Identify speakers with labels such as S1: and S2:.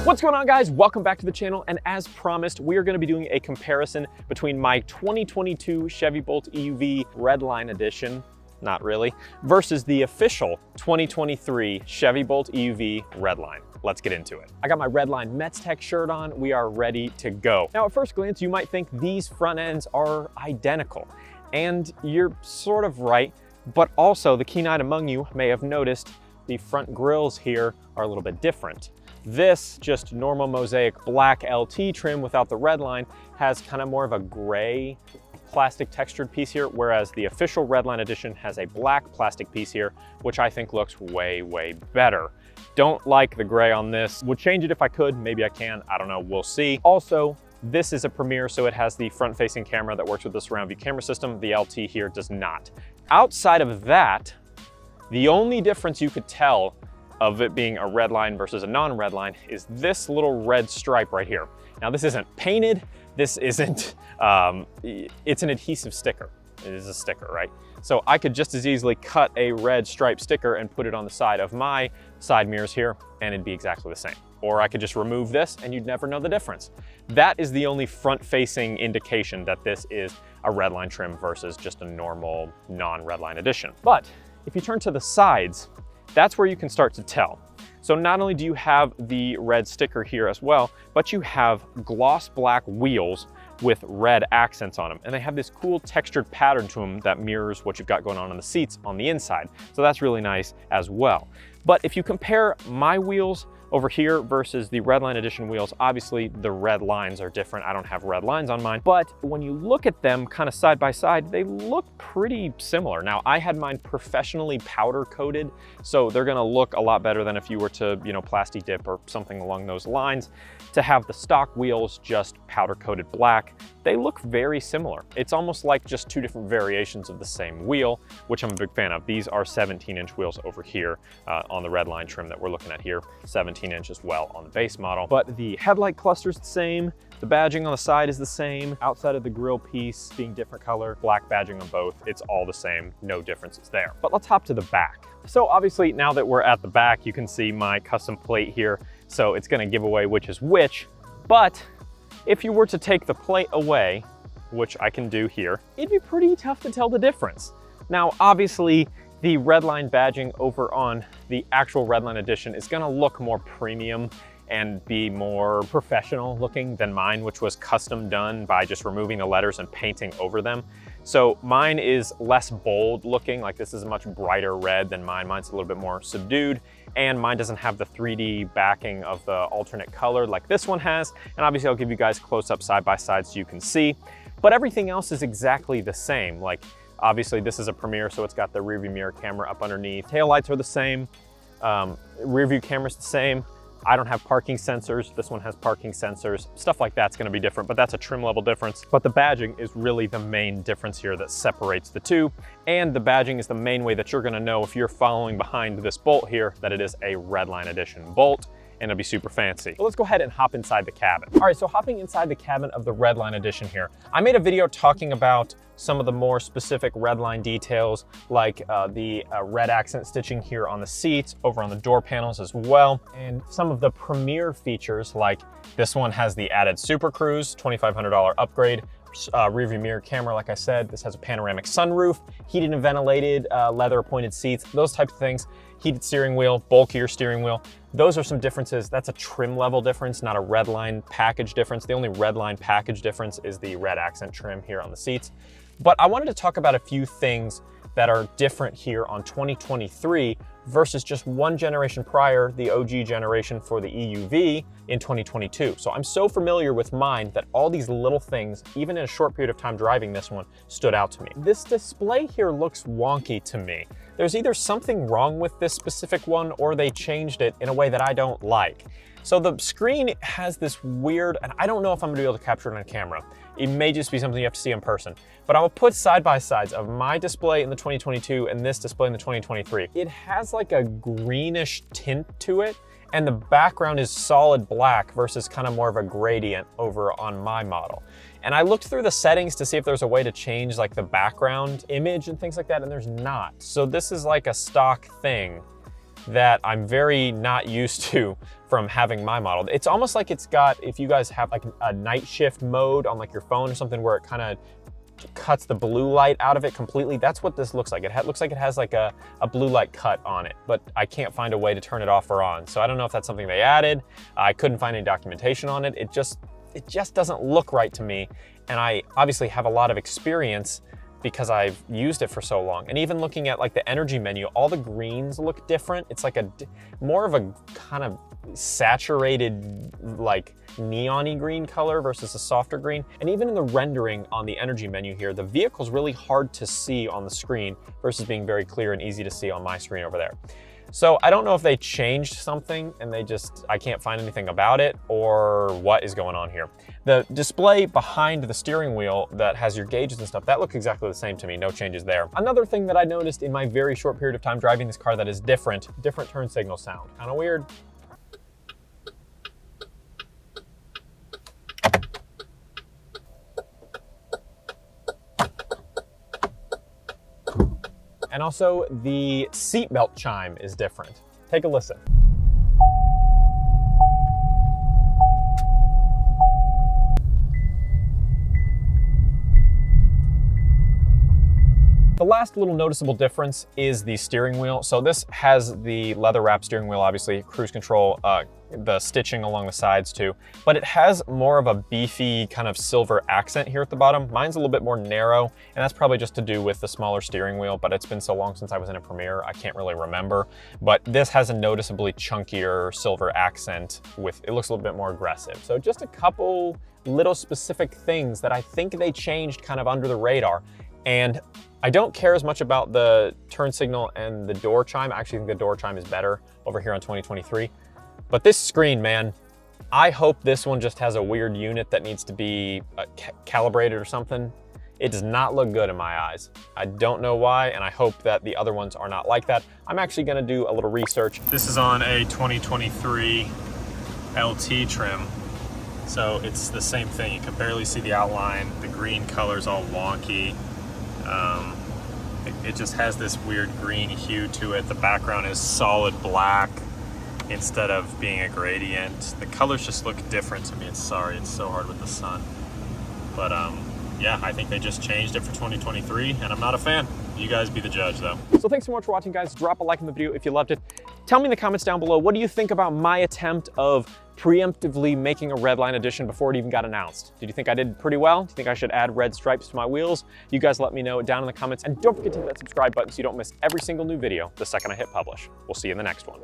S1: What's going on, guys? Welcome back to the channel, and as promised, we are going to be doing a comparison between my 2022 Chevy Bolt EUV Redline Edition, not really, versus the official 2023 Chevy Bolt EUV Redline. Let's get into it. I got my Redline Metz Tech shirt on. We are ready to go. Now, at first glance, you might think these front ends are identical, and you're sort of right, but also the keen-eyed among you may have noticed the front grills here are a little bit different. This just normal mosaic black LT trim without the Redline has kind of more of a gray plastic textured piece here, whereas the official Redline Edition has a black plastic piece here, which I think looks way, way better. Don't like the gray on this. Would change it if I could, maybe I can, I don't know, we'll see. Also, this is a Premier, so it has the front-facing camera that works with the surround view camera system. The LT here does not. Outside of that, the only difference you could tell of it being a Redline versus a non-Redline is this little red stripe right here. Now, this isn't painted, this isn't, it's an adhesive sticker. It is a sticker, right? So I could just as easily cut a red stripe sticker and put it on the side of my side mirrors here, and it'd be exactly the same. Or I could just remove this and you'd never know the difference. That is the only front-facing indication that this is a Redline trim versus just a normal non-Redline edition. But if you turn to the sides, that's where you can start to tell. So not only do you have the red sticker here as well, but you have gloss black wheels with red accents on them. And they have this cool textured pattern to them that mirrors what you've got going on the seats on the inside. So that's really nice as well. But if you compare my wheels over here versus the Redline Edition wheels, obviously the red lines are different. I don't have red lines on mine, but when you look at them kind of side by side, they look pretty similar. Now, I had mine professionally powder coated, so they're gonna look a lot better than if you were to, plasti dip or something along those lines. To have the stock wheels just powder coated black, they look very similar. It's almost like just two different variations of the same wheel, which I'm a big fan of. These are 17-inch wheels over here on the Redline trim that we're looking at here, 17-inch as well on the base model. But the headlight cluster is the same, the badging on the side is the same, outside of the grille piece being different color, black badging on both, it's all the same, no differences there. But let's hop to the back. So obviously now that we're at the back, you can see my custom plate here, so it's gonna give away which is which, but if you were to take the plate away, which I can do here, it'd be pretty tough to tell the difference. Now, obviously, the Redline badging over on the actual Redline Edition is gonna look more premium and be more professional looking than mine, which was custom done by just removing the letters and painting over them. So mine is less bold looking, like this is a much brighter red than mine. Mine's a little bit more subdued, and mine doesn't have the 3D backing of the alternate color like this one has. And obviously I'll give you guys close up side by side so you can see, but everything else is exactly the same. Like obviously this is a Premier, so it's got the rear view mirror camera up underneath. Tail lights are the same, rear view camera's the same. I don't have parking sensors. This one has parking sensors. Stuff like that's gonna be different, but that's a trim level difference. But the badging is really the main difference here that separates the two. And the badging is the main way that you're gonna know if you're following behind this Bolt here that it is a Redline Edition Bolt, and it'll be super fancy. So let's go ahead and hop inside the cabin. All right, so hopping inside the cabin of the Redline Edition here, I made a video talking about some of the more specific Redline details, like the red accent stitching here on the seats, over on the door panels as well, and some of the Premier features, like this one has the added Super Cruise, $2,500 upgrade, rear view mirror camera, like I said. This has a panoramic sunroof, heated and ventilated, leather appointed seats, those types of things. Heated steering wheel, bulkier steering wheel. Those are some differences. That's a trim level difference, not a Redline package difference. The only Redline package difference is the red accent trim here on the seats. But I wanted to talk about a few things that are different here on 2023 versus just one generation prior, the OG generation for the EUV in 2022. So I'm so familiar with mine that all these little things, even in a short period of time driving this one, stood out to me. This display here looks wonky to me. There's either something wrong with this specific one or they changed it in a way that I don't like. So the screen has this weird, and I don't know if I'm gonna be able to capture it on camera. It may just be something you have to see in person, but I will put side by sides of my display in the 2022 and this display in the 2023. It has like a greenish tint to it, and the background is solid black versus kind of more of a gradient over on my model. And I looked through the settings to see if there's a way to change like the background image and things like that, and there's not. So this is like a stock thing that I'm very not used to from having my model. It's almost like it's got, if you guys have like a night shift mode on like your phone or something where it kind of cuts the blue light out of it completely. That's what this looks like. It looks like it has like a blue light cut on it, but I can't find a way to turn it off or on. So I don't know if that's something they added. I couldn't find any documentation on it. It just doesn't look right to me. And I obviously have a lot of experience because I've used it for so long. And even looking at like the energy menu, all the greens look different. It's like more of a kind of saturated, like neon-y green color versus a softer green. And even in the rendering on the energy menu here, the vehicle's really hard to see on the screen versus being very clear and easy to see on my screen over there. So I don't know if they changed something and I can't find anything about it, or what is going on here. The display behind the steering wheel that has your gauges and stuff, that looks exactly the same to me, no changes there. Another thing that I noticed in my very short period of time driving this car that is different turn signal sound. Kind of weird. And also the seatbelt chime is different. Take a listen. The last little noticeable difference is the steering wheel. So this has the leather wrap steering wheel, obviously, cruise control, the stitching along the sides too, but it has more of a beefy kind of silver accent here at the bottom. Mine's a little bit more narrow, and that's probably just to do with the smaller steering wheel, but it's been so long since I was in a Premiere, I can't really remember. But this has a noticeably chunkier silver accent it looks a little bit more aggressive. So just a couple little specific things that I think they changed kind of under the radar. And I don't care as much about the turn signal and the door chime. I actually think the door chime is better over here on 2023. But this screen, man, I hope this one just has a weird unit that needs to be calibrated or something. It does not look good in my eyes. I don't know why, and I hope that the other ones are not like that. I'm actually gonna do a little research. This is on a 2023 LT trim. So it's the same thing. You can barely see the outline. The green color's all wonky. It just has this weird green hue to it. The background is solid black instead of being a gradient. The colors just look different to me. It's so hard with the sun. But yeah, I think they just changed it for 2023, and I'm not a fan. You guys be the judge though. So thanks so much for watching, guys. Drop a like in the video if you loved it. Tell me in the comments down below, what do you think about my attempt of preemptively making a Redline Edition before it even got announced? Did you think I did pretty well? Do you think I should add red stripes to my wheels? You guys let me know down in the comments, and don't forget to hit that subscribe button so you don't miss every single new video the second I hit publish. We'll see you in the next one.